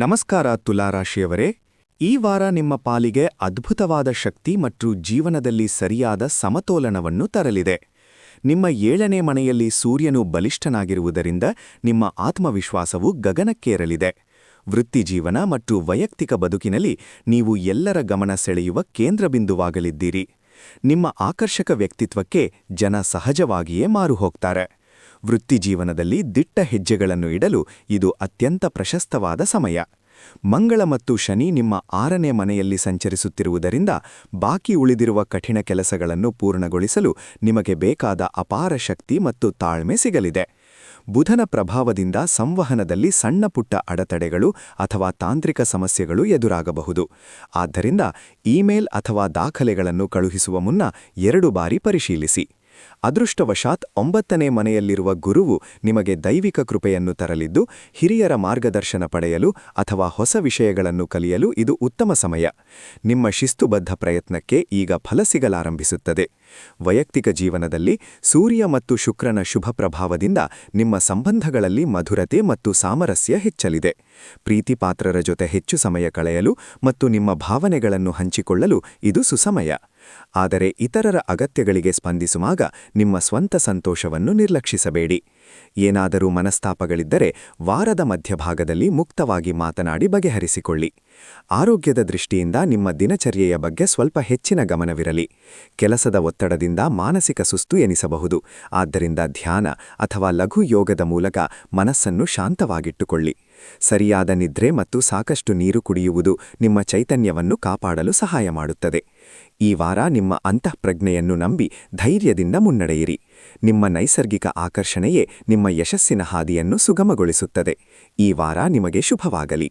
ನಮಸ್ಕಾರ ತುಲಾರಾಶಿಯವರೇ. ಈ ವಾರ ನಿಮ್ಮ ಪಾಲಿಗೆ ಅದ್ಭುತವಾದ ಶಕ್ತಿ ಮತ್ತು ಜೀವನದಲ್ಲಿ ಸರಿಯಾದ ಸಮತೋಲನವನ್ನು ತರಲಿದೆ. ನಿಮ್ಮ 7ನೇ ಮನೆಯಲ್ಲಿ ಸೂರ್ಯನು ಬಲಿಷ್ಠನಾಗಿರುವುದರಿಂದ ನಿಮ್ಮ ಆತ್ಮವಿಶ್ವಾಸವು ಗಗನಕ್ಕೇರಲಿದೆ. ವೃತ್ತಿಜೀವನ ಮತ್ತು ವೈಯಕ್ತಿಕ ಬದುಕಿನಲ್ಲಿ ನೀವು ಎಲ್ಲರ ಗಮನ ಸೆಳೆಯುವ ಕೇಂದ್ರಬಿಂದುವಾಗಲಿದ್ದೀರಿ. ನಿಮ್ಮ ಆಕರ್ಷಕ ವ್ಯಕ್ತಿತ್ವಕ್ಕೆ ಜನ ಸಹಜವಾಗಿಯೇ ಮಾರುಹೋಗ್ತಾರೆ. ವೃತ್ತಿಜೀವನದಲ್ಲಿ ದಿಟ್ಟ ಹೆಜ್ಜೆಗಳನ್ನು ಇಡಲು ಇದು ಅತ್ಯಂತ ಪ್ರಶಸ್ತವಾದ ಸಮಯ. ಮಂಗಳ ಮತ್ತು ಶನಿ ನಿಮ್ಮ 6ನೇ ಮನೆಯಲ್ಲಿ ಸಂಚರಿಸುತ್ತಿರುವುದರಿಂದ ಬಾಕಿ ಉಳಿದಿರುವ ಕಠಿಣ ಕೆಲಸಗಳನ್ನು ಪೂರ್ಣಗೊಳಿಸಲು ನಿಮಗೆ ಬೇಕಾದ ಅಪಾರ ಶಕ್ತಿ ಮತ್ತು ತಾಳ್ಮೆ ಸಿಗಲಿದೆ. ಬುಧನ ಪ್ರಭಾವದಿಂದ ಸಂವಹನದಲ್ಲಿ ಸಣ್ಣಪುಟ್ಟ ಅಡೆತಡೆಗಳು ಅಥವಾ ತಾಂತ್ರಿಕ ಸಮಸ್ಯೆಗಳು ಎದುರಾಗಬಹುದು. ಆದ್ದರಿಂದ ಇಮೇಲ್ ಅಥವಾ ದಾಖಲೆಗಳನ್ನು ಕಳುಹಿಸುವ ಮುನ್ನ 2 ಬಾರಿ ಪರಿಶೀಲಿಸಿ. ಅದೃಷ್ಟವಶಾತ್ 9ನೇ ಮನೆಯಲ್ಲಿರುವ ಗುರುವು ನಿಮಗೆ ದೈವಿಕ ಕೃಪೆಯನ್ನು ತರಲಿದ್ದು, ಹಿರಿಯರ ಮಾರ್ಗದರ್ಶನ ಪಡೆಯಲು ಅಥವಾ ಹೊಸ ವಿಷಯಗಳನ್ನು ಕಲಿಯಲು ಇದು ಉತ್ತಮ ಸಮಯ. ನಿಮ್ಮ ಶಿಸ್ತುಬದ್ಧ ಪ್ರಯತ್ನಕ್ಕೆ ಈಗ ಫಲ ಸಿಗಲಾರಂಭಿಸುತ್ತದೆ. ವೈಯಕ್ತಿಕ ಜೀವನದಲ್ಲಿ ಸೂರ್ಯ ಮತ್ತು ಶುಕ್ರನ ಶುಭ ಪ್ರಭಾವದಿಂದ ನಿಮ್ಮ ಸಂಬಂಧಗಳಲ್ಲಿ ಮಧುರತೆ ಮತ್ತು ಸಾಮರಸ್ಯ ಹೆಚ್ಚಲಿದೆ. ಪ್ರೀತಿಪಾತ್ರರ ಜೊತೆ ಹೆಚ್ಚು ಸಮಯ ಕಳೆಯಲು ಮತ್ತು ನಿಮ್ಮ ಭಾವನೆಗಳನ್ನು ಹಂಚಿಕೊಳ್ಳಲು ಇದು ಸುಸಮಯ. ಆದರೆ ಇತರರ ಅಗತ್ಯಗಳಿಗೆ ಸ್ಪಂದಿಸುವಾಗ ನಿಮ್ಮ ಸ್ವಂತ ಸಂತೋಷವನ್ನು ನಿರ್ಲಕ್ಷಿಸಬೇಡಿ. ಏನಾದರೂ ಮನಸ್ತಾಪಗಳಿದ್ದರೆ ವಾರದ ಮಧ್ಯಭಾಗದಲ್ಲಿ ಮುಕ್ತವಾಗಿ ಮಾತನಾಡಿ ಬಗೆಹರಿಸಿಕೊಳ್ಳಿ. ಆರೋಗ್ಯದ ದೃಷ್ಟಿಯಿಂದ ನಿಮ್ಮ ದಿನಚರ್ಯೆಯ ಬಗ್ಗೆ ಸ್ವಲ್ಪ ಹೆಚ್ಚಿನ ಗಮನವಿರಲಿ. ಕೆಲಸದ ಒತ್ತಡದಿಂದ ಮಾನಸಿಕ ಸುಸ್ತು ಎನಿಸಬಹುದು. ಆದ್ದರಿಂದ ಧ್ಯಾನ ಅಥವಾ ಲಘು ಯೋಗದ ಮೂಲಕ ಮನಸ್ಸನ್ನು ಶಾಂತವಾಗಿಟ್ಟುಕೊಳ್ಳಿ. ಸರಿಯಾದ ನಿದ್ರೆ ಮತ್ತು ಸಾಕಷ್ಟು ನೀರು ಕುಡಿಯುವುದು ನಿಮ್ಮ ಚೈತನ್ಯವನ್ನು ಕಾಪಾಡಲು ಸಹಾಯ ಮಾಡುತ್ತದೆ. ಈ ವಾರ ನಿಮ್ಮ ಅಂತಃಪ್ರಜ್ಞೆಯನ್ನು ನಂಬಿ ಧೈರ್ಯದಿಂದ ಮುನ್ನಡೆಯಿರಿ. ನಿಮ್ಮ ನೈಸರ್ಗಿಕ ಆಕರ್ಷಣೆಯೇ ನಿಮ್ಮ ಯಶಸ್ಸಿನ ಹಾದಿಯನ್ನು ಸುಗಮಗೊಳಿಸುತ್ತದೆ. ಈ ವಾರ ನಿಮಗೆ ಶುಭವಾಗಲಿ.